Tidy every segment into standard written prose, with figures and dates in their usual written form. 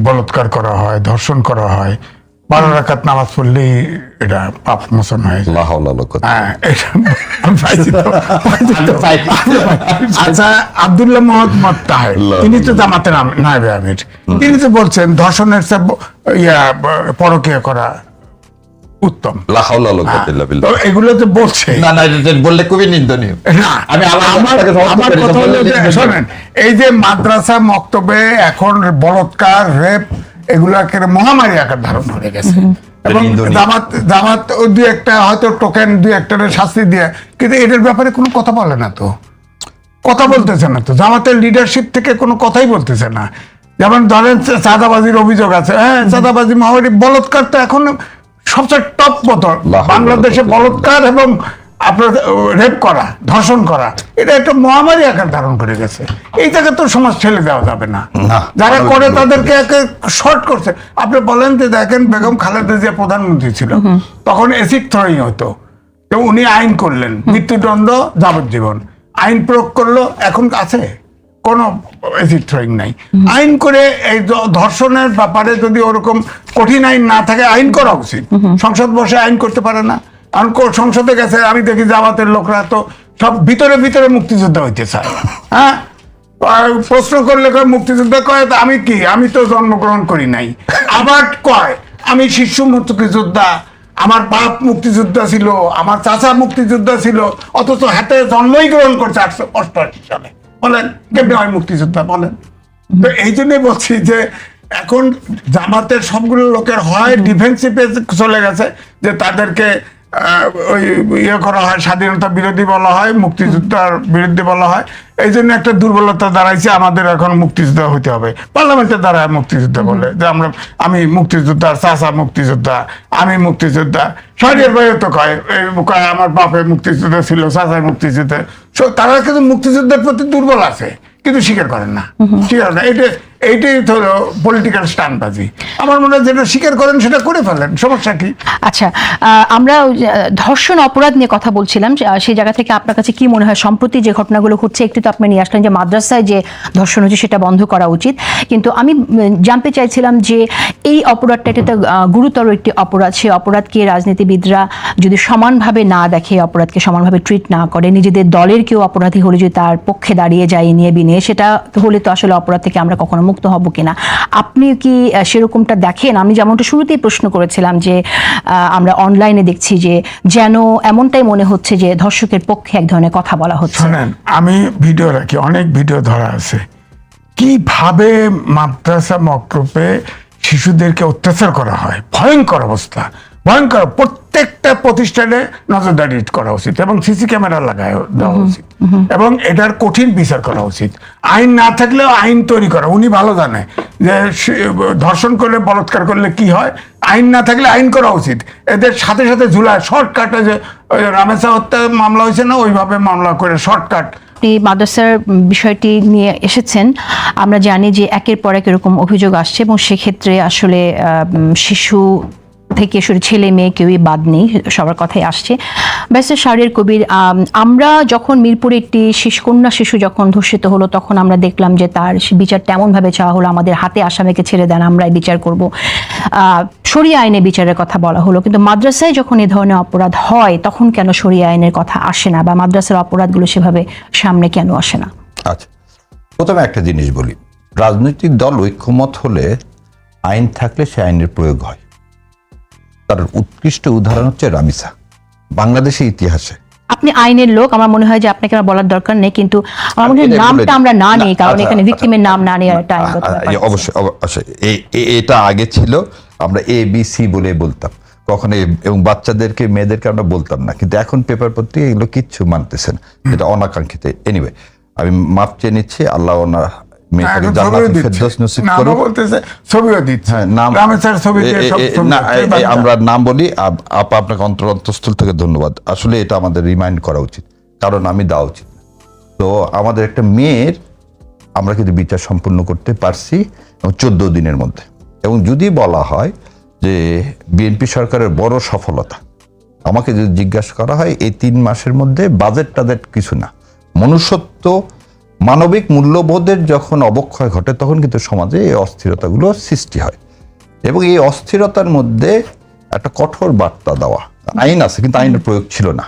বলাৎকার করা হয়, ধর্ষণ করা হয়, 12 রাকাত নামাজ পড়লেই এটা পাপ মোচন হয়ে যায়। হ্যাঁ, এটা আমি পাইছি তো, আচ্ছা, আব্দুল্লাহ মোহাম্মদ তাহের, তিনি তো জামাতের নায়েবে আমির, তিনি তো বলছেন ধর্ষণের চেয়ে পরকীয়া করা উত্তম। তো এগুলো তো বলছে না, বললে খুবই নিন্দনীয়। আমার কথা হলো যে শোনেন, এই যে মাদ্রাসা মক্তবে এখন বলৎকার, রেপ, এগুলো একেবারে মহামারী আকার ধারণ করে গেছে। এবং জামাত দুই একটা হয়তো টোকেন, দুই একটার শাস্তি দিয়ে, কিন্তু এটার ব্যাপারে কোনো কথা বলে না, তো কথা বলতেছে না, তো জামাতের লিডারশিপ থেকে কোনো কথাই বলতেছে না। যেমন ধরেন চাঁদাবাজির অভিযোগ আছে, হ্যাঁ, চাঁদাবাজি, মহামারী, বলৎকার তো এখন সবচেয়ে টপ বদল বাংলাদেশে। বলৎকার এবং আপনার রেপ করা, ধর্ষণ করা, এটা একটা মহামারী আকার ধারণ করে গেছে। এই জায়গায় তো সমাজ ঠেলে দেওয়া যাবে না। যারা করে তাদেরকে শর্ট করছে। আপনি বলেন যে দেখেন, বেগম খালেদা জিয়া প্রধানমন্ত্রী ছিল, তখন অ্যাসিড থ্রোয়িং হতো, তো উনি আইন করলেন মৃত্যুদণ্ড, যাবজ্জীবন। আইন প্রয়োগ করলো, এখন আছে কোনো অ্যাসিড থ্রোয়িং নাই। আইন করে এই ধর্ষণের ব্যাপারে যদি ওরকম কঠিন আইন না থাকে, আইন করা উচিত। সংসদ বসে আইন করতে পারে না, সংসদে গেছে, আমি দেখি জামাতের লোকরা তো সব ভিতরে ভিতরে মুক্তিযোদ্ধা হইতে চায়। হ্যাঁ, প্রশ্ন করলে মুক্তিযোদ্ধা কয়, আমি কি, আমি তো জন্মগ্রহণ করি নাই। আবার কয় আমি শিশু মুক্তিযোদ্ধা, আমার বাপ মুক্তিযোদ্ধা ছিল, আমার চাচা মুক্তিযোদ্ধা ছিল, অথচ হাতে জন্মই গ্রহণ করছে 1988 সালে। বলেন কেমনি হয় মুক্তিযোদ্ধা, বলেন? তো এই জন্যই বলছি যে এখন জামাতের সবগুলো লোকের হয় ডিফেন্সিভে চলে গেছে, যে তাদেরকে ওই ইয়ে করা হয়, স্বাধীনতা বিরোধী বলা হয়, মুক্তিযোদ্ধার বিরুদ্ধে বলা হয়। এই জন্য একটা দুর্বলতা দাঁড়াইছে, আমাদের এখন মুক্তিযোদ্ধা হইতে হবে। পার্লামেন্টের দ্বারা মুক্তিযোদ্ধা বলে যে আমি মুক্তিযোদ্ধা, চাচা মুক্তিযোদ্ধা, আমি মুক্তিযোদ্ধা। শহরের বাইরে তো কয় আমার বাপে মুক্তিযোদ্ধা ছিল, চাচায় মুক্তিযোদ্ধা। তারা কিন্তু মুক্তিযুদ্ধের প্রতি দুর্বল আছে, কিন্তু স্বীকার করেন না, স্বীকার না। এইটাই হলো পলিটিক্যাল স্টান্টবাজি। আমার মনে হয় যেটা স্বীকার করেন সেটা করে ফেলেন, সমস্যা কি? আচ্ছা, আমরা ধর্ষণ অপরাধ নিয়ে কথা বলছিলাম, সেই জায়গা থেকে আপনার কাছে কি মনে হয় সম্প্রতি যে ঘটনাগুলো ঘটছে? একটু তো আপনি নিয়ে আসলেন যে মাদ্রাসায় যে ধর্ষণ হচ্ছে সেটা বন্ধ করা উচিত, কিন্তু আমি জানতে চাইছিলাম যে এই অপরাধটা, এটা তো গুরুতর একটি অপরাধ। সেই অপরাধকে রাজনীতিবিদরা যদি সমানভাবে না দেখে, অপরাধকে সমানভাবে ট্রিট না করে, নিজেদের দলের কেউ অপরাধী হলে যদি তার পক্ষে দাঁড়িয়ে যায় নিয়ে বিনিয়ে, সেটা হলে তো আসলে অপরাধ থেকে আমরা কখনো মুক্ত হব কিনা, আপনি কি সেরকমটা দেখেন? আমি যেমনটা শুরুতেই প্রশ্ন করেছিলাম যে আমরা অনলাইনে দেখছি যে যেন এমনটাই মনে হচ্ছে যে ধর্ষকের পক্ষে এক ধরনের কথা বলা হচ্ছে। শুনেন, আমি ভিডিও রাখি, অনেক ভিডিও ধরা আছে, কিভাবে মাদ্রাসা মক্তবে শিশুদেরকে অত্যাচার করা হয়। ভয়ঙ্কর অবস্থা, ভয়ঙ্কর। প্রত্যেকটা প্রতিষ্ঠানে নজরদারি করা উচিত এবং সিসি ক্যামেরা লাগায় দেওয়া উচিত এবং এটার কঠিন বিচার করা উচিত। আইন না থাকলেও আইন তৈরি করা, উনি ভালো জানে যে ধর্ষণ করলে, বলাৎকার করলে কি হয়। আইন না থাকলে আইন করা উচিত। এদের সাথে সাথে ঝুলায়, শর্টকাটে, যে রামেসা হত্যা মামলা হয়েছে না, ওইভাবে মামলা করে শর্টকাট। আপনি মাদ্রাসার বিষয়টি নিয়ে এসেছেন, আমরা জানি যে একের পর এক এরকম অভিযোগ আসছে এবং সেক্ষেত্রে আসলে শিশু থেকে শুরু ছেলে মেয়ে কেউই বাদ নেই, সবার কথাই আসছে। ব্যারিস্টার শাহরিয়ার কবির, আমরা যখন মিরপুরে একটি কন্যা শিশু যখন ধর্ষিত হলো, তখন আমরা দেখলাম যে তার বিচার তেমনভাবে চাওয়া হলো, আমাদের হাতে আসামিকে ছেড়ে দেন, আমরাই বিচার করব, শরিয়া আইনে বিচারের কথা বলা হলো। কিন্তু মাদ্রাসায় যখন এ ধরনের অপরাধ হয়, তখন কেন শরিয়া আইনের কথা আসে না, বা মাদ্রাসার অপরাধগুলো সেভাবে সামনে কেন আসে না? আচ্ছা, প্রথমে একটা জিনিস বলি, রাজনৈতিক দল ঐক্যমত হলে আইন থাকলে সে আইনের প্রয়োগ হয়। তার উৎকৃষ্ট উদাহরণ হচ্ছে রামিসা, বাংলাদেশের ইতিহাসে। আপনি আইনের লোক, আমার মনে হয় যে আপনাকে বলার দরকার নেই, কিন্তু আমার মনে হয় নামটা আমরা না নিই, কারণ এখানে ভিকটিমের নাম না নিয়ে একটা আইনগত ব্যাপার। অবশ্যই এটা আগে ছিল, আমরা ABC বলে বলতাম কখনো, এবং বাচ্চাদেরকে, মেয়েদেরকে আমরা বলতাম না, কিন্তু এখন পেপার পত্রিকা এগুলো কিচ্ছু মানতেছে না, এটা অনাকাঙ্ক্ষিত। এনিওয়ে, আমি মাপ চেয়ে নিচ্ছি, আল্লাহ ওনার আমরা নাম বলি, আপা আপনাকে অন্তঃস্থল থেকে ধন্যবাদ। আসলে এটা আমাদের রিমাইন্ড করা উচিত, কারণ আমি দেওয়া উচিত। তো আমাদের একটা মেয়ের আমরা কিন্তু বিচার সম্পূর্ণ করতে পারছি 14 দিনের মধ্যে। এবং যদি বলা হয় যে বিএনপি সরকারের বড় সফলতা, আমাকে যদি জিজ্ঞাসা করা হয় এই 3 মাসের মধ্যে বাজেট টাজেট কিছু না, মনুষ্যত্ব মানবিক মূল্যবোধের যখন অবক্ষয় ঘটে তখন কিন্তু সমাজে এই অস্থিরতাগুলো সৃষ্টি হয়, এবং এই অস্থিরতার মধ্যে একটা কঠোর বার্তা দেওয়া। আইন আছে কিন্তু আইনের প্রয়োগ ছিল না,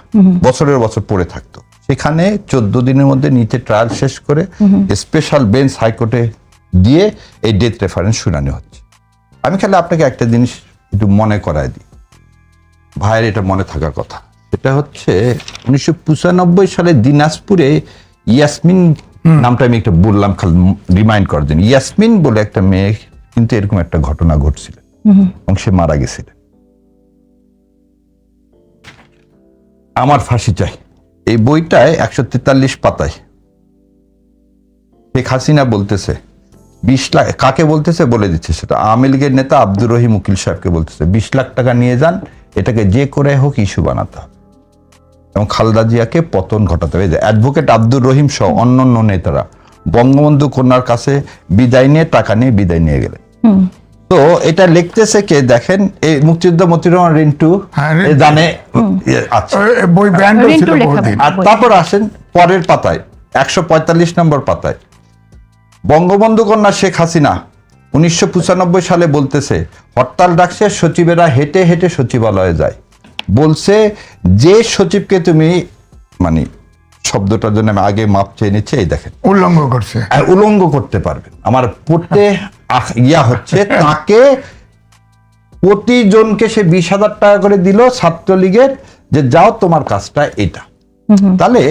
বছরের বছর পড়ে থাকতো। সেখানে 14 দিনের মধ্যে নিচে ট্রায়াল শেষ করে স্পেশাল বেঞ্চ হাইকোর্টে দিয়ে এই ডেথ রেফারেন্স শুনানি হচ্ছে। আমি খালি আপনাকে একটা জিনিস একটু মনে করায় দিই, ভাইয়ের এটা মনে থাকার কথা। সেটা হচ্ছে 1995 সালে দিনাজপুরে ইয়াসমিন নামটা আমি একটা বললাম খালি রিমাইন্ড করার জন্য, ইয়াসমিন বলে একটা মেয়ে কিন্তু এরকম একটা ঘটনা ঘটছিল এবং সে মারা গেছিল। আমার ফাঁসি চাই এই বইটায় 143 পাতায় শেখ হাসিনা বলতেছে 20 লাখ, কাকে বলতেছে বলে দিচ্ছে, সেটা আওয়ামী লীগের নেতা আব্দুর রহিম উকিল সাহেবকে বলতেছে 20 লাখ টাকা নিয়ে যান, এটাকে যে করে হোক ইস্যু বানাতে হবে এবং খালেদা জিয়াকে পতন ঘটাতে হবে। অ্যাডভোকেট আব্দুর রহিম সহ অন্যান্য নেতারা বঙ্গবন্ধু কন্যার কাছে বিদায় নিয়ে টাকা নিয়ে বিদায় নিয়ে গেলেন। তো এটা লিখতেছে কে দেখেন, এই মুক্তিযোদ্ধা মতিউর রহমান রিন্টু জানে। আচ্ছা, বই ব্যান্ড ছিল বহুদিন। আর তারপর আসেন পরের পাতায় 145 নম্বর পাতায়, বঙ্গবন্ধু কন্যা শেখ হাসিনা 1995 সালে বলতেছে হরতাল ডাকছে, সচিবেরা হেঁটে হেঁটে সচিবালয়ে যায়, বলছে যে সচিবকে তুমি, মানে শব্দটার জন্য আমি আগে মাপ চেয়ে নিচ্ছি, এই দেখেন উল্লঙ্ঘ করছে, উলঙ্গ করতে পারবেন। আমার পড়তে ইয়া হচ্ছে, তাকে প্রতিজনকে সে 20,000 টাকা করে দিল ছাত্রলীগের, যে যাও তোমার কাজটা এটা। তাহলে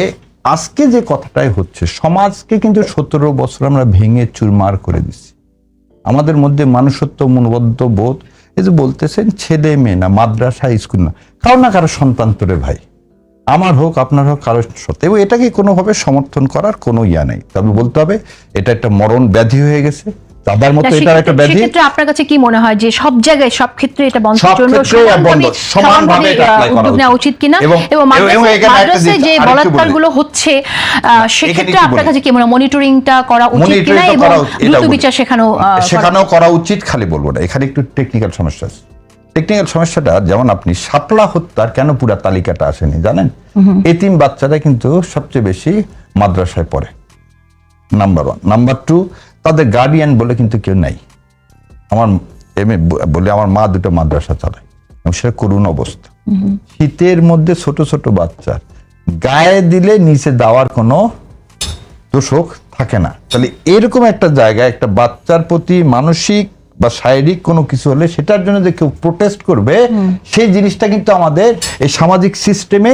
আজকে যে কথাটাই হচ্ছে, সমাজকে কিন্তু 17 বছর আমরা ভেঙে চুরমার করে দিচ্ছি। আমাদের মধ্যে মানুষত্ব মনোবদ্ধ বোধ, এই যে বলতেছেন ছেলে মেয়ে না, মাদ্রাসা স্কুল না, কারো না কারো সন্তান তোরে ভাই, আমার হোক আপনার হোক কারো সত্য, এবং এটাকে কোনোভাবে সমর্থন করার কোনো ইয়া নেই। তবে বলতে হবে এটা একটা মরণ ব্যাধি হয়ে গেছে, তাদের মতো এটা একটা ব্যাধি। সেক্ষেত্রে আপনার কাছে কি মনে হয় যে সব জায়গায় সব ক্ষেত্রে এটা বন্ধের জন্য সমানভাবে উদ্যোগ নেওয়া উচিত কিনা, এবং মাদ্রাসায় যে বলাৎকারগুলো হচ্ছে সেক্ষেত্রে আপনার কাছে কি মনে হয় মনিটরিংটা করা উচিত কিনা এবং দ্রুত বিচার সেখানেও করা উচিত? খালি বলবো না, এখানে একটু টেকনিক্যাল সমস্যা আছে। টেকনিক্যাল সমস্যাটা যেমন আপনি শাপলা হত্যার কেন পুরা তালিকাটা আসেনি জানেন? এতিম বাচ্চারা কিন্তু সবচেয়ে বেশি মাদ্রাসায় পড়ে, নাম্বার 1। নাম্বার 2, তাদের গার্ডিয়ান বলে কিন্তু কেউ নাই। আমার বলে আমার মা 2টা মাদ্রাসা চালায় এবং সেটা করুণ অবস্থা। শীতের মধ্যে ছোট ছোট বাচ্চার গায়ে দিলে নিচে দেওয়ার কোনো দোষক থাকে না। তাহলে এরকম একটা জায়গায় একটা বাচ্চার প্রতি মানসিক বা শারীরিক কোনো কিছু হলে সেটার জন্য যে কেউ প্রোটেস্ট করবে, সেই জিনিসটা কিন্তু আমাদের এই সামাজিক সিস্টেমে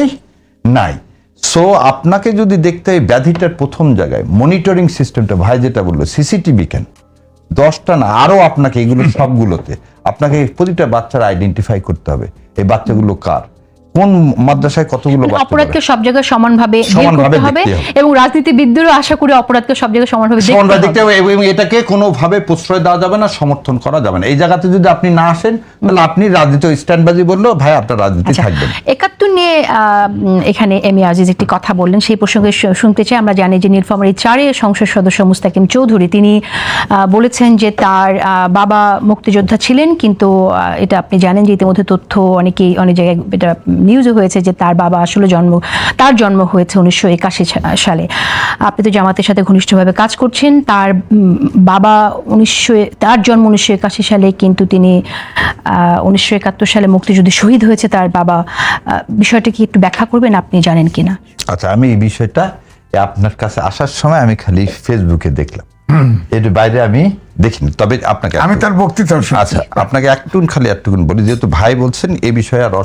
নাই। সো আপনাকে যদি দেখতে হয় ব্যাধিটার প্রথম জায়গায় মনিটরিং সিস্টেমটা, ভাই যেটা বললো সিসিটিভি কেন 10টা না আরো, আপনাকে এগুলো সবগুলোতে আপনাকে প্রতিটা বাচ্চার আইডেন্টিফাই করতে হবে এই বাচ্চাগুলো কার, কোন মাদ্রাসায় কতগুলো বাচ্চা। অপরাধকে সব জায়গায় সমানভাবে করতে হবে এবং রাজনীতিবিদদেরও আশা করি অপরাধকে সব জায়গায় সমানভাবে দেখতে হবে এবং এটাকে কোনোভাবে প্রশ্রয় দেওয়া যাবে না, সমর্থন করা যাবে না। এই জায়গাতে যদি আপনি না আসেন তাহলে আপনি রাজনীতি স্ট্যান্ডবাজি বললেও ভাই আপনার রাজনীতি থাকবে না। 71 নিয়ে এখানে এম এ আজিজ একটি কথা বললেন, সেই প্রসঙ্গে শুনতে চাই। আমরা জানি যে নীলফামারী 4-এর সংসদ সদস্য মুস্তাকিম চৌধুরী তিনি বলেছেন যে তার বাবা মুক্তিযোদ্ধা ছিলেন, কিন্তু এটা আপনি জানেন যে ইতিমধ্যে তথ্য অনেকেই অনেক জায়গায় এটা নিউজও হয়েছে যে তার বাবা আসলে তার জন্ম হয়েছে 1981 সালে। আপনি তো জামাতের সাথে ঘনিষ্ঠভাবে কাজ করছেন। তার বাবা তার জন্ম 1981 সালে, কিন্তু তিনি 1971 সালে মুক্তিযুদ্ধে শহীদ হয়েছে তার বাবা। বিষয়টা কি একটু ব্যাখ্যা করবেন, আপনি জানেন কিনা? আচ্ছা, আমি এই বিষয়টা আপনার কাছে আসার সময় আমি খালি ফেসবুকে দেখলাম, এর বাইরে আমি দেখিনি। তবে আপনাকে আমি তার বক্তৃতা, আচ্ছা আপনাকে একটুকুন বলি, যেহেতু ভাই বলছেন এই বিষয়ে আর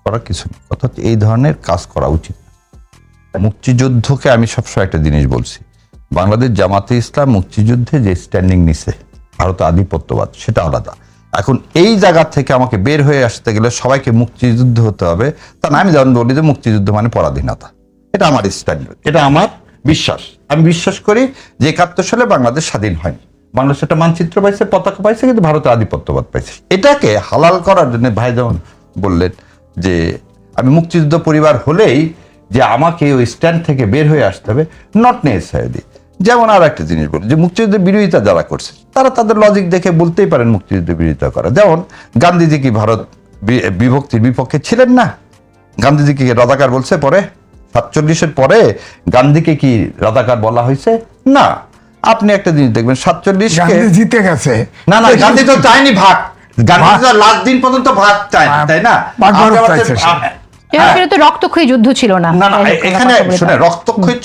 করা কিছু নেই। কথা হচ্ছে এই ধরনের কাজ করা উচিত। মুক্তিযুদ্ধকে আমি সবসময় একটা জিনিস বলছি, বাংলাদেশ জামাতে ইসলাম মুক্তিযুদ্ধে যে স্ট্যান্ডিং নিছে ভারত আধিপত্যবাদ সেটা আলাদা। এখন এই জায়গা থেকে আমাকে বের হয়ে আসতে গেলে সবাইকে মুক্তিযুদ্ধ হতে হবে তা না। আমি যেমন বলি যে মুক্তিযুদ্ধ মানে পরাধীনতা, এটা আমার স্ট্যান্ডার্ড, এটা আমার বিশ্বাস। আমি বিশ্বাস করি যে 71 সালে বাংলাদেশ স্বাধীন হয়নি, বাংলাদেশ একটা মানচিত্র পাইছে, পতাকা পাইছে, কিন্তু ভারতের আধিপত্যবাদ পাইছে। এটাকে হালাল করার জন্য ভাই যেমন বললেন যে আমি মুক্তিযুদ্ধ পরিবার হলেই যে আমাকে ওই স্ট্যান্ড থেকে বের হয়ে আসতে হবে, নট নেসেসারি। যেমন আর একটা জিনিস বলি যে মুক্তিযুদ্ধের বিরোধিতা যারা করছে তারা তাদের লজিক দেখে বলতেই পারেন মুক্তিযুদ্ধের বিরোধিতা করা। যেমন গান্ধীজি কি ভারত বিভক্তির বিপক্ষে ছিলেন না? গান্ধীজি কি রাজাকার বলছে পরে 47-এর পরে গান্ধীকে কি রাজাকার বলা হয়েছে? না। আপনি একটা জিনিস দেখবেন 47-কে জিতে গেছে। না গান্ধী তো চায়নি ভাগ, গান্ধী তো লাস্ট দিন পর্যন্ত ভাগ চায়, তাই না? সেটা তো রক্তক্ষয়ী যুদ্ধ ছিল না। না এখানে শুনে রক্তক্ষয়ী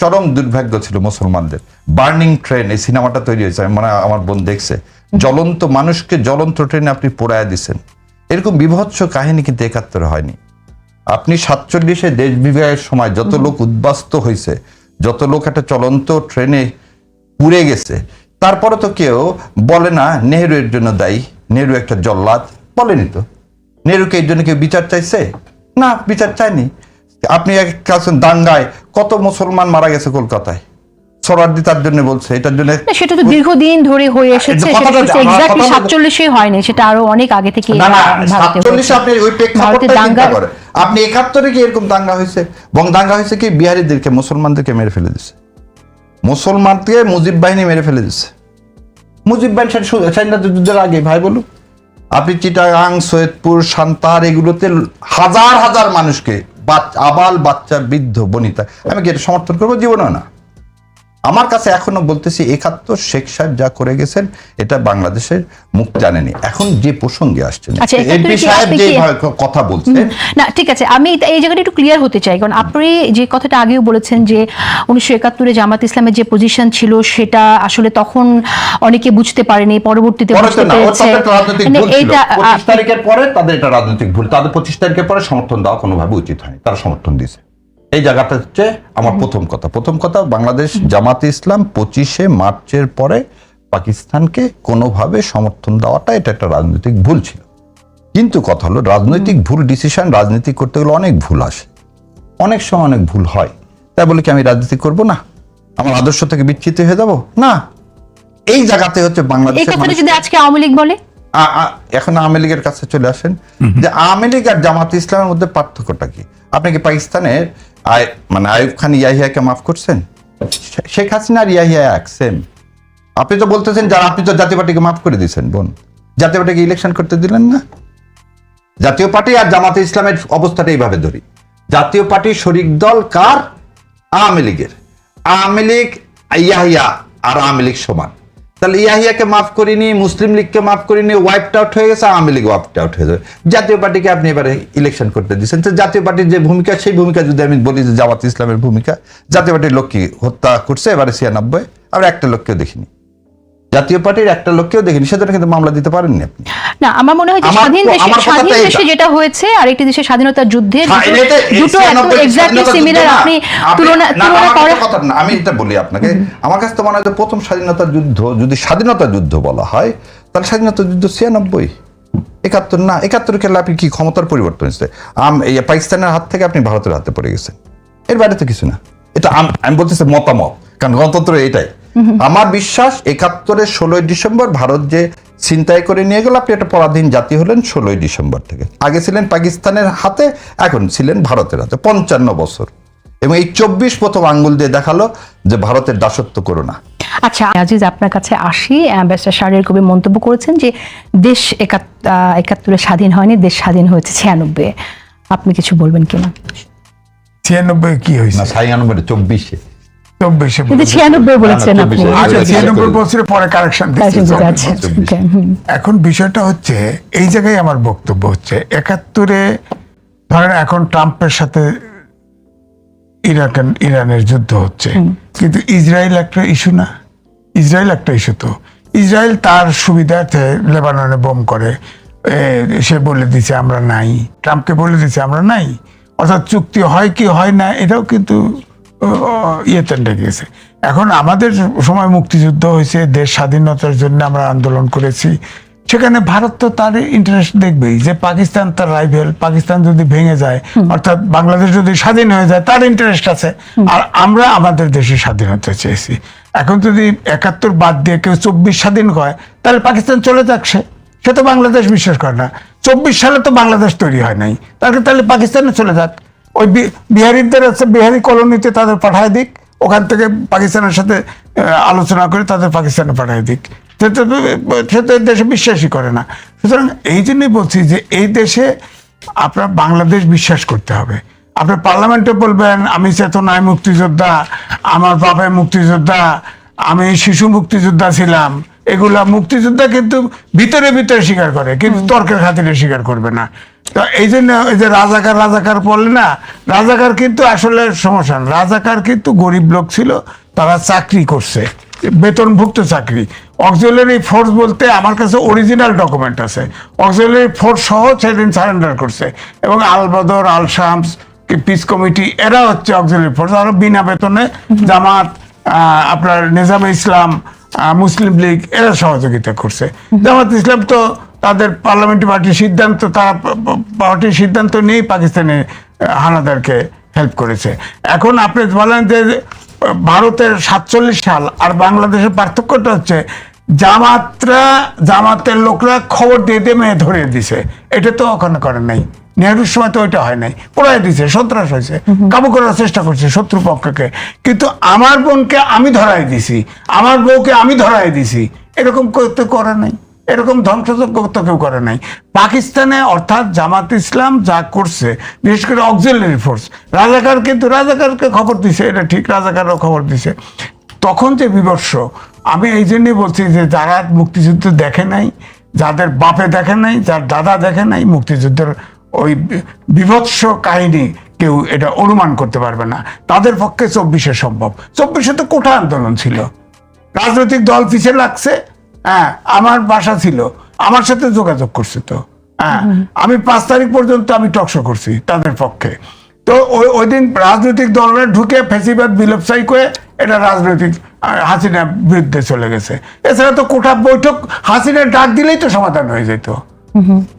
চরম দুর্ভাগ্য ছিল মুসলমানদের। বার্নিং ট্রেন, এই সিনেমাটা তৈরি হয়েছে, মানে আমার বোন দেখছে, জ্বলন্ত মানুষকে জ্বলন্ত ট্রেনে আপনি পোড়ায়া দিচ্ছেন। এরকম বিভৎস কাহিনী কিন্তু 71 হয়নি। আপনি 47-এ দেশ বিভাগের সময় যত লোক উদ্বাস্ত হয়েছে, যত লোক একটা চলন্ত ট্রেনে পুড়ে গেছে, তারপরে তো কেউ বলে না নেহেরু এর জন্য দায়ী, নেহেরু একটা জল্লাদ, বলেনি তো। নেহেরুকে এর জন্য কেউ বিচার চাইছে? না, বিচার চায়নি। আপনি দাঙ্গায় কত মুসলমান মারা গেছে কলকাতায়, সরার্দি তার জন্য বলছে, এটার জন্য। সেটা তো দীর্ঘদিন ধরে হয়ে এসেছে, এক্স্যাক্টলি 47-এ হয়নি, সেটা আরো অনেক আগে থেকে। না 47-এ আপনি ওই প্রেক্ষাপটটা চিন্তা করেন। আপনি 71-এ কি এরকম দাঙ্গা হয়েছে? এবং দাঙ্গা হয়েছে কি বিহারীদেরকে, মুসলমানদেরকে মেরে ফেলে দিচ্ছে, মুসলমানকে মুজিব বাহিনী মেরে ফেলে দিচ্ছে। মুজিব বাহিনী স্বাধীনতা যুদ্ধের আগে ভাই বলুন, আপনি চিটাগাং, সৈয়দপুর, সান্তাহার এগুলোতে হাজার হাজার মানুষকে, আবাল বাচ্চা বৃদ্ধ বনিতা, আমি কি এটা সমর্থন করবো? জীবনেও না। আমার কাছে এখনো বলতেছি 71 শেখ সাহেব যা করে গেছেন এটা বাংলাদেশের মুখ জানেনি। এখন যে প্রসঙ্গে আসছেন, এমপি সাহেব যে কথা বলছেন, না ঠিক আছে, আমি এই জায়গাটা একটু ক্লিয়ার হতে চাই, কারণ আপনি যে কথাটা আগেও বলেছেন যে 1971-এ জামাত ইসলামের যে পজিশন ছিল সেটা আসলে তখন অনেকে বুঝতে পারেনি, পরবর্তীতে বুঝতে পেরেছে। এইটা 25 তারিখের পরে তাদের এটা রাজনৈতিক ভুল, তাদের 25 তারিখের পরে সমর্থন দেওয়া কোনোভাবে উচিত হয়নি, তারা সমর্থন দিয়েছে। এই জায়গাটা হচ্ছে আমার প্রথম কথা। বাংলাদেশ জামাতে ইসলাম 25শে মার্চের পরে পাকিস্তানকে কোনোভাবে সমর্থন দেওয়াটা এটা একটা রাজনৈতিক ভুল ছিল। কিন্তু কথা হলো, রাজনৈতিক ভুল ডিসিশন রাজনীতি করতে গেলে অনেক ভুল আসে, অনেক সময় অনেক ভুল হয়। তাই বলে কি আমি রাজনীতি করব না? আমার আদর্শ থেকে বিচ্যুত হয়ে যাব না? এই জায়গাতে হচ্ছে বাংলাদেশের। যদি আজকে আওয়ামী লীগ বলে, এখন আওয়ামী লীগের কাছে চলে আসেন, যে আওয়ামী লীগ আর জামাত ইসলামের মধ্যে পার্থক্যটা কি? আপনি কি পাকিস্তানের আইয়ুব খান ইয়াহিয়াকে মাফ করছেন? শেখ হাসিনা আর ইয়াহিয়া এক সেম। আপনি তো বলতেছেন যারা, আপনি তো জাতীয় পার্টিকে মাফ করে দিয়েছেন বোন, জাতীয় পার্টিকে ইলেকশন করতে দিলেন না। জাতীয় পার্টি আর জামাতে ইসলামের অবস্থাটা এইভাবে ধরি, জাতীয় পার্টি শরিক দল কার? আওয়ামী লীগের। আওয়ামী লীগ ইয়াহিয়া আর আওয়ামী লীগ সমান। তাহলে ইয়াহিয়াকে মাফ করিনি, মুসলিম লীগকে মাফ করিনি, ওয়াইপড আউট হয়ে গেছে, আওয়ামী লীগ ওয়াইপড আউট হয়ে যাবে। জাতীয় পার্টিকে আপনি এবারে ইলেকশন করতে দিচ্ছেন। তো জাতীয় পার্টির যে ভূমিকা, সেই ভূমিকা যদি আমি বলি যে জামাত ইসলামের ভূমিকা, জাতীয় পার্টির লোক কি হত্যা করছে এবারে 96, আমরা একটা লোককেও দেখিনি, জাতীয় পার্টির একটা লোককেও দেখিনি, সেজন্য কিন্তু মামলা দিতে পারেননি আপনি। না, আমার মনে হয় যে স্বাধীন দেশে যেটা হয়েছে আর একটি দেশের স্বাধীনতার যুদ্ধে দুটো এক্স্যাক্টলি সিমিলার, আপনি তুলনা করার কথা না। আমি এটা বলি আপনাকে, আমার কাছে তো মনে হয় যে প্রথম স্বাধীনতা যুদ্ধ যদি স্বাধীনতা যুদ্ধ বলা হয়, তাহলে স্বাধীনতা যুদ্ধ 96, 71 না। 71 খেলে আপনি কি ক্ষমতার পরিবর্তন হয়েছে? পাকিস্তানের হাত থেকে আপনি ভারতের হাতে পড়ে গেছেন, এর বাইরে তো কিছু না। এটা আমি বলতেছি মতামত, কারণ গণতন্ত্র এটাই। আমার বিশ্বাস 71-এর 16ই ডিসেম্বর ভারত যে ছিনতাই করে নিয়ে গেল, আপনি একটা পরাধীন জাতি হলেন 16ই ডিসেম্বর থেকে। আগে ছিলেন পাকিস্তানের হাতে, এখন ছিলেন ভারতের হাতে 55 বছর। এবং এই 24 প্রথম আঙ্গুল দিয়ে দেখালো যে ভারতের দাসত্ব করো না। আচ্ছা আজিজ, আপনার কাছে আসি। ব্যারিস্টার শাহরিয়ার কবির মন্তব্য করেছেন যে দেশ 71-এ স্বাধীন হয়নি, দেশ স্বাধীন হয়েছে 96-এ। আপনি কিছু বলবেন কিনা? 96 কি হয়েছে? না 96, 96 বলেছেন আপনি। আচ্ছা, 96 বছরের পরে কারেকশন দিচ্ছেন। এখন বিষয়টা হচ্ছে, এই জায়গায় আমার বক্তব্য হচ্ছে, 71-এ ধরেন এখন ট্রাম্পের সাথে ইরানের যুদ্ধ হচ্ছে, কিন্তু ইসরায়েল একটা ইস্যু না? ইসরায়েল একটা ইস্যু তো। ইসরায়েল তার সুবিধার্থে লেবাননে বোম করে, সে বলে দিছে আমরা নাই, ট্রাম্পকে বলে দিছে আমরা নাই। অর্থাৎ চুক্তি হয় কি হয় না এটাও কিন্তু ইয়েতে লেগেছে। এখন আমাদের সময় মুক্তিযুদ্ধ হয়েছে, দেশ স্বাধীনতার জন্য আমরা আন্দোলন করেছি, সেখানে ভারত তো তার ইন্টারেস্ট দেখবেই যে পাকিস্তান তার রাইভেল, পাকিস্তান যদি ভেঙে যায়, অর্থাৎ বাংলাদেশ যদি স্বাধীন হয়ে যায়, তার ইন্টারেস্ট আছে। আর আমরা আমাদের দেশের স্বাধীনতা চেয়েছি। এখন যদি 71 বাদ দিয়ে কেউ 24 স্বাধীন হয়, তাহলে পাকিস্তান চলে যাক, সে তো বাংলাদেশ বিশ্বাস করে না। 24 সালে তো বাংলাদেশ তৈরি হয় নাই, তাহলে পাকিস্তানে চলে যাক। ওই বিহারিদের আছে, বিহারি কলোনিতে তাদের পাঠায় দিক, ওখান থেকে পাকিস্তানের সাথে আলোচনা করে তাদের পাকিস্তানে পাঠায় দিক। সে তো দেশে বিশ্বাসই করে না। সুতরাং এই জন্যই বলছি যে এই দেশে আপনার বাংলাদেশ বিশ্বাস করতে হবে। আপনি পার্লামেন্টে বলবেন আমি চেতনায় মুক্তিযোদ্ধা, আমার বাপে মুক্তিযোদ্ধা, আমি শিশু মুক্তিযোদ্ধা ছিলাম, এগুলা মুক্তিযোদ্ধা কিন্তু ভিতরে ভিতরে স্বীকার করে, কিন্তু তর্কের খাতিরে স্বীকার করবে না। তো এই জন্য এই যে রাজাকার রাজাকার বললে না, রাজাকার কিন্তু আসলে সমস্যা না। রাজাকার কিন্তু গরিব লোক ছিল, তারা চাকরি করছে, বেতনভুক্ত চাকরি। অক্সিলারি ফোর্স বলতে আমার কাছে অরিজিনাল ডকুমেন্ট আছে, অক্সিলারি ফোর্স সহ সেদিন সারেন্ডার করছে, এবং আল বদর, আল শামস, পিস কমিটি, এরা হচ্ছে অক্সিলারি ফোর্স। আরো বিনা বেতনে জামাত, আপনার নিজামে ইসলাম, মুসলিম লীগ, এরা সহযোগিতা করছে। জামাত ইসলাম তো তাদের পার্লামেন্টারি পার্টির সিদ্ধান্ত, তারা পার্টির সিদ্ধান্ত নিয়েই পাকিস্তানে হানাদারকে হেল্প করেছে। এখন আপনি বলেন যে ভারতের 47 সাল আর বাংলাদেশের পার্থক্যটা হচ্ছে জামাতের লোকরা খবর দিয়ে দিয়ে মেয়ে ধরিয়ে দিছে, এটা তো ওখানে করে নাই। নেহরুর সময় তো ওইটা হয় নাই, পড়াই দিছে, সন্ত্রাস হয়েছে, কাবু করার চেষ্টা করছে শত্রু পক্ষকে। কিন্তু আমার বোনকে আমি ধরাই দিছি, আমার বউকে আমি ধরাই দিছি, এরকম করতে করে নাই, এরকম ধ্বংসযজ্ঞ তো কেউ করে নাই। পাকিস্তানে অর্থাৎ জামাত ইসলাম যা করছে, বিশেষ করে অক্সিলারি ফোর্স, রাজাকার কিন্তু রাজাকারকে খবর দিছে, এটা ঠিক, রাজাকারও খবর দিছে। তখন যে বিবর্ষ, আমি এই জন্যই বলছি যে যারা মুক্তিযুদ্ধ দেখে নাই, যাদের বাপে দেখে নাই, যার দাদা দেখে নাই, মুক্তিযুদ্ধের ওই বিভৎস কাহিনী কেউ এটা অনুমান করতে পারবে না। তাদের পক্ষে 24-এ সম্ভব। 24-এ তো কোঠা আন্দোলন ছিল, রাজনৈতিক দল পিছিয়ে লাগছে। হ্যাঁ, আমার বাসা ছিল, আমার সাথে যোগাযোগ করছে তো। হ্যাঁ, আমি 5 তারিখ পর্যন্ত আমি টকশো করছি তাদের পক্ষে। তো ওই দিন রাজনৈতিক দলরা ঢুকে ফেসিবাদ বিলোপসাই করে এটা রাজনৈতিক হাসিনার বিরুদ্ধে চলে গেছে। এছাড়া তো কোঠা বৈঠক হাসিনার ডাক দিলেই তো সমাধান হয়ে যেত।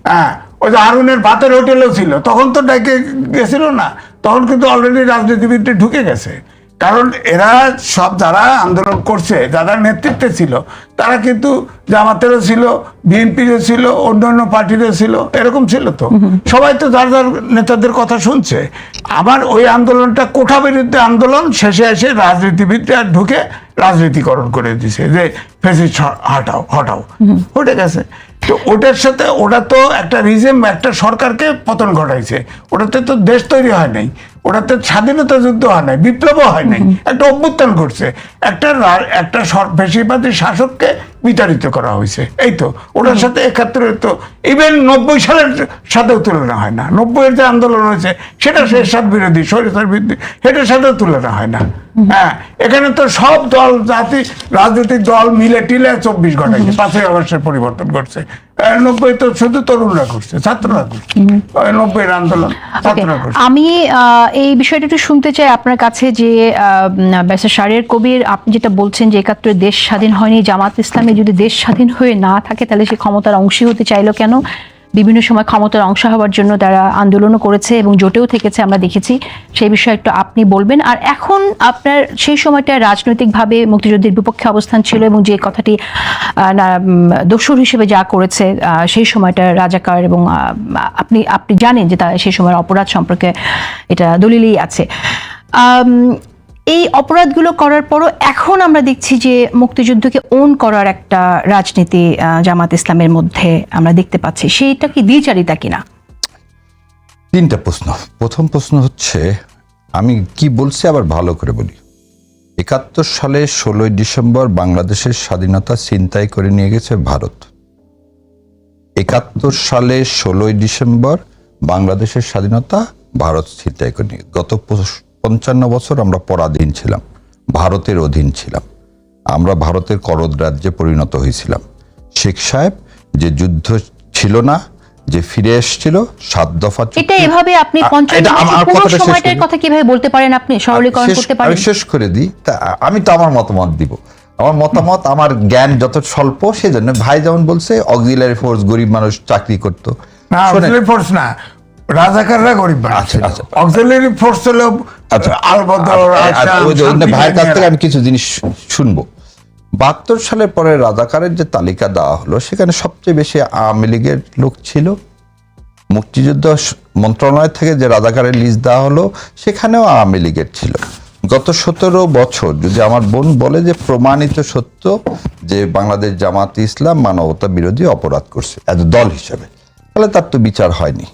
হ্যাঁ, ওই যে হারুনের ভাতের হোটেলও ছিল, তখন তো ডাকে গেছিল না, তখন কিন্তু অলরেডি রাজনীতিবিদরা ঢুকে গেছে। কারণ এরা সব যারা আন্দোলন করছে, যারা নেতৃত্বে ছিল, তারা কিন্তু জামাতেরও ছিল, বিএনপিরও ছিল, অন্যান্য পার্টিরও ছিল, এরকম ছিল তো। সবাই তো যার যার নেতাদের কথা শুনছে। আবার ওই আন্দোলনটা কোঠা বিরুদ্ধে আন্দোলন, শেষে এসে রাজনীতিবিদরা ঢুকে রাজনীতিকরণ করে দিছে যে ফেসিস্ট হটাও, উঠে গেছে। তো ওটার সাথে ওটা তো একটা রিজেম, একটা সরকারকে পতন ঘটাইছে। ওটাতে তো দেশ তৈরি হয় নাই, ওটাতে স্বাধীনতা যুদ্ধ হয় নাই, বিপ্লবও হয় নাই, একটা অভ্যুত্থান ঘটছে, একটা বেশিরবাদী শাসককে বিতাড়িত করা হয়েছে। এই তো ওটার সাথে 71-এর তো ইভেন 90 সালের সাথেও তুলনা হয় না। 90-এর যে আন্দোলন হয়েছে সেটা এরশাদ বিরোধী, স্বৈরাচার বিরোধী, সেটার সাথেও তুলনা হয় না। হ্যাঁ, এখানে তো সব দল জাতি রাজনৈতিক দল মিলে টিলে 24 ঘটাইছে, 5ই আগস্টের পরিবর্তন করছে। 90 তো শুধু তরুণরা করছে, ছাত্ররা করছে, 90-এর আন্দোলন ছাত্ররা করছে। আমি এই বিষয়টা একটু শুনতে চাই আপনার কাছে যে ব্যারিস্টার শাহরিয়ার কবির, আপনি যেটা বলছেন যে 71 দেশ স্বাধীন হয়নি, জামাত ইসলামী যদি দেশ স্বাধীন হয়ে না থাকে তাহলে সে ক্ষমতার অংশী হতে চাইলো কেন? বিভিন্ন সময় ক্ষমতার অংশ হওয়ার জন্য তারা আন্দোলনও করেছে এবং জোটেও থেকেছে, আমরা দেখেছি। সেই বিষয়ে একটু আপনি বলবেন। আর এখন আপনার সেই সময়টা রাজনৈতিকভাবে মুক্তিযুদ্ধের বিপক্ষে অবস্থান ছিল এবং যে কথাটি দোসর হিসেবে যা করেছে সেই সময়টা রাজাকার, এবং আপনি জানেন যে সেই সময়ের অপরাধ সম্পর্কে এটা দলিলেই আছে। এই অপরাধগুলো করার পরও এখন আমরা দেখছি যে মুক্তিযুদ্ধকে ওন করার একটা রাজনীতি জামাত ইসলামের মধ্যে আমরা দেখতে পাচ্ছি। সেইটা কি দ্বিচারিতা কিনা? 3টা প্রশ্ন। প্রথম প্রশ্ন হচ্ছে, আমি কি বলছি আবার ভালো করে বলি। 71 সালে 16ই ডিসেম্বর বাংলাদেশের স্বাধীনতা ছিনতাই করে নিয়ে গেছে ভারত। 71 সালে 16ই ডিসেম্বর বাংলাদেশের স্বাধীনতা ভারত ছিনতাই করে নিয়ে। গত 55 বছর আমরা পরাধীন ছিলাম, ভারতের অধীন ছিলাম, আমরা ভারতের করদ রাজ্যে পরিণত হয়েছিলাম। শেখ সাহেব যে যুদ্ধ ছিল না, যে ফিরে এসেছিল 7 দফা, এটা এভাবে আপনি 50 সময়টার কথা কিভাবে বলতে পারেন? আপনি সরলীকরণ করতে পারেন? আমি শেষ করে দিই। আমি তো আমার মতামত দিব। আমার মতামত, আমার জ্ঞান যত স্বল্প, সেজন্য ভাই যেমন বলছে অক্সিলারি ফোর্স, গরিব মানুষ চাকরি করতো। না, অক্সিলারি ফোর্স না, রাজাকাররা গরিব মানুষ। অক্সিলারি ফোর্স হলো আল বদর, ভাইয়ের কাছ থেকে আমি কিছু জিনিস শুনবো। 72 সালের পরে রাজাকারের যে তালিকা দেওয়া হলো, সেখানে সবচেয়ে বেশি আওয়ামী লীগের লোক ছিল। মুক্তিযুদ্ধ মন্ত্রণালয় থেকে যে রাজাকারের লিস্ট দেওয়া হলো, সেখানেও আওয়ামী লীগের ছিল। গত 17 বছর যদি আমার বোন বলে যে প্রমাণিত সত্য যে বাংলাদেশ জামাত ইসলাম মানবতা বিরোধী অপরাধ করছে এত দল হিসেবে, তাহলে তার তো বিচার হয়নি।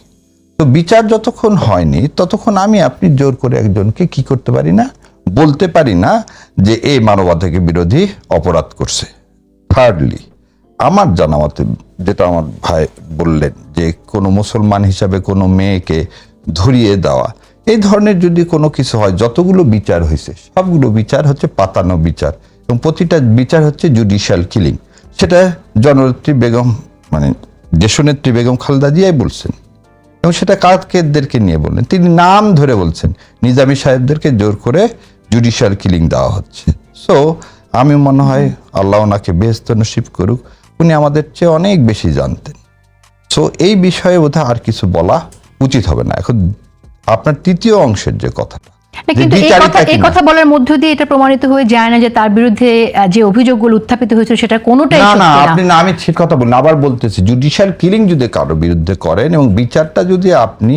তো বিচার যতক্ষণ হয়নি ততক্ষণ আমি আপনি জোর করে একজনকে কি করতে পারি না, বলতে পারি না যে এই মানবাধিকার বিরোধী অপরাধ করছে। থার্ডলি, আমার জানা মতে যেটা আমার ভাই বললেন যে কোনো মুসলমান হিসাবে কোনো মেয়েকে ধরিয়ে দেওয়া, এই ধরনের যদি কোনো কিছু হয়, যতগুলো বিচার হয়েছে সবগুলো বিচার হচ্ছে পাতানো বিচার, এবং প্রতিটা বিচার হচ্ছে জুডিশিয়াল কিলিং। সেটা জননেত্রী বেগম মানে দেশনেত্রী বেগম খালেদা জিয়াই বলছেন, এবং সেটা কাদেরকে নিয়ে বললেন, তিনি নাম ধরে বলছেন নিজামী সাহেবদেরকে জোর করে জুডিশিয়াল কিলিং দেওয়া হচ্ছে। সো আমি মনে হয় আল্লাহ ওনাকে বেহেশত নসিব করুক, উনি আমাদের চেয়ে অনেক বেশি জানতেন। সো এই বিষয়ে বোধহয় আর কিছু বলা উচিত হবে না। এখন আপনার তৃতীয় অংশের যে কথাটা, কিন্তু এই কথা বলার মধ্য দিয়ে এটা প্রমাণিত হয়ে যায় না যে তার বিরুদ্ধে যে অভিযোগগুলো উত্থাপিত হয়েছিল সেটা কোনোটাই না সত্যি না, না। আপনি না, আমি ঠিক কথা বললাম, আবার বলতেছি, জুডিশিয়াল কিলিং যদি কারো বিরুদ্ধে করেন এবং বিচারটা যদি আপনি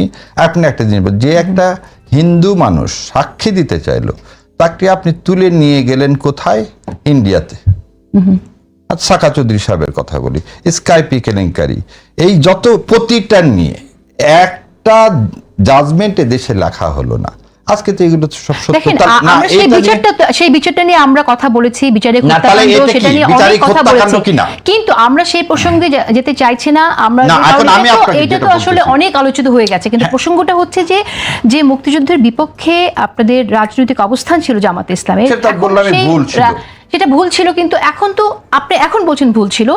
একটা জিনিস যে একটা হিন্দু মানুষ সাক্ষী দিতে চাইলো, তাকে আপনি তুলে নিয়ে গেলেন কোথায়? ইন্ডিয়াতে। আর সাকা চৌধুরী সাহেবের কথা বলি, স্কাইপি কেলেঙ্কারি, এই যত প্রতিটা নিয়ে একটা জাজমেন্টে দেশে লেখা হলো না। আজকে তো এগুলো সব দেখেন, সত্যতা না। আমরা সেই বিচারটা নিয়ে আমরা কথা বলেছি, বিচারিক হত্যাকাণ্ড, সেটা নিয়ে অনেক কথা বলেছি, কিন্তু আমরা সেই প্রসঙ্গে যেতে চাইছি না। আমরা এটা তো আসলে অনেক আলোচিত হয়ে গেছে, কিন্তু প্রসঙ্গটা হচ্ছে যে মুক্তিযুদ্ধের বিপক্ষে আপনাদের রাজনৈতিক অবস্থান ছিল জামাত ইসলামের, সেটা ভুল ছিল, কিন্তু এখন তো আপনি এখন বলছেন ভুল ছিল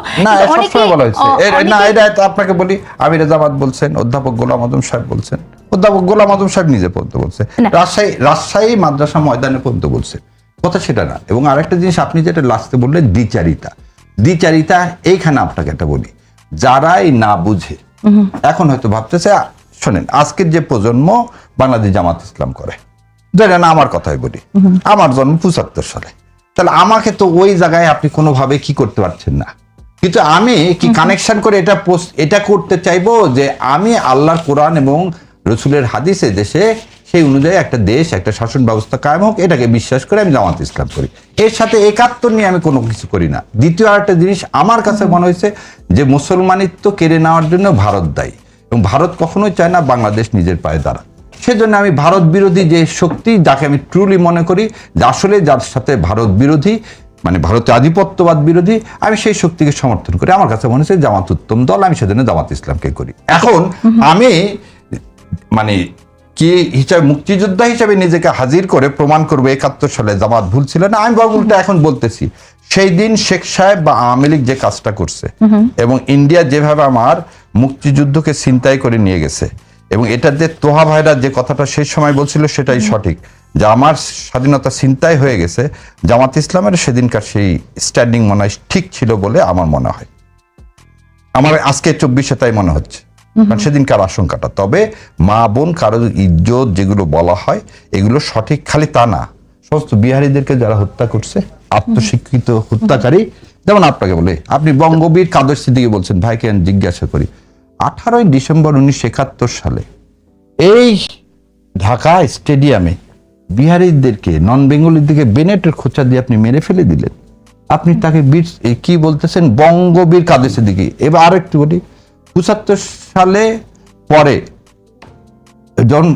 না, এটা আপনাকে বলি, আমির জামাত বলছেন, অধ্যাপক গোলাম আজম সাহেব বলছেন, অধ্যাপক গোলাম আজম সাহেব নিজে পর্যন্ত বলছে, রাজশাহী মাদ্রাসা ময়দানে পর্যন্ত বলছে, কথা সেটা না। এবং আরেকটা জিনিস আপনি যেটা লাস্টে বললেন, দ্বিচারিতা, এইখানে আপনাকে একটা বলি, যারাই না বুঝে এখন হয়তো ভাবতেছে, শোনেন, আজকের যে প্রজন্ম বাংলাদেশ জামাত ইসলাম করে, ধরেন আমার কথাই বলি, আমার জন্ম ৭৫ সালে, তাহলে আমাকে তো ওই জায়গায় আপনি কোনোভাবে কি করতে পারছেন না, কিন্তু আমি কি কানেকশন করে এটা করতে চাইবো যে আমি আল্লাহর কোরআন এবং রসুলের হাদিসে দেশে সেই অনুযায়ী একটা দেশ, একটা শাসন ব্যবস্থা কায়েম হোক, এটাকে বিশ্বাস করে আমি জামাত ইসলাম করি। এর সাথে একাত্তর নিয়ে আমি কোনো কিছু করি না। দ্বিতীয় আরেকটা জিনিস আমার কাছে মনে হয়েছে যে মুসলমানিত্ব কেড়ে নেওয়ার জন্য ভারত দায়ী, এবং ভারত কখনোই চায় না বাংলাদেশ নিজের পায়ে দাঁড়ায়। সেজন্য আমি ভারত বিরোধী যে শক্তি, যাকে আমি ট্রুলি মনে করি যে আসলে যার সাথে ভারত বিরোধী, মানে ভারতের আধিপত্যবাদ বিরোধী, আমি সেই শক্তিকে সমর্থন করি। আমার কাছে মনে হচ্ছে জামাত উত্তম দল, আমি সেজন্য জামাত ইসলামকে করি। এখন আমি মানে কি হিসাবে মুক্তিযোদ্ধা হিসাবে নিজেকে হাজির করে প্রমাণ করবো ৭১ সালে জামাত ভুল ছিল না, আমি উল্টা এখন বলতেছি, সেই দিন শেখ সাহেব বা আওয়ামী লীগ যে কাজটা করছে এবং ইন্ডিয়া যেভাবে আমার মুক্তিযুদ্ধকে ছিনতাই করে নিয়ে গেছে, এবং এটাতে তোহা ভাইরা যে কথাটা সেই সময় বলছিল সেটাই সঠিক, যে আমার স্বাধীনতা ছিনতাই হয়ে গেছে, জামাত ইসলামের সেদিনকার সেই স্ট্যান্ডিং মনে হয় ঠিক ছিল বলে আমার মনে হয়, আমার আজকে ২৪-এ তাই মনে হচ্ছে, কারণ সেদিনকার আশঙ্কাটা। তবে মা বোন কারো ইজ্জত যেগুলো বলা হয় এগুলো সঠিক, খালি তা না, সমস্ত বিহারীদেরকে যারা হত্যা করছে, আত্মস্বীকৃত হত্যাকারী, যেমন আপনাকে বলে, আপনি বঙ্গবীর কাদের সিদ্দিকী বলছেন, ভাইকে জিজ্ঞাসা করি, 18ই ডিসেম্বর 1971 সালে এই ঢাকা স্টেডিয়ামে বিহারীদেরকে, নন বেঙ্গলিদেরকে বেনেটের খোঁচা দিয়ে আপনি মেরে ফেলে দিলেন। আপনি তাকে বীর কি বলতেছেন, বঙ্গবীর কাদের সিদ্দিকী। এবার আরেকটু বলি, ৭৫ সালে পরে যখন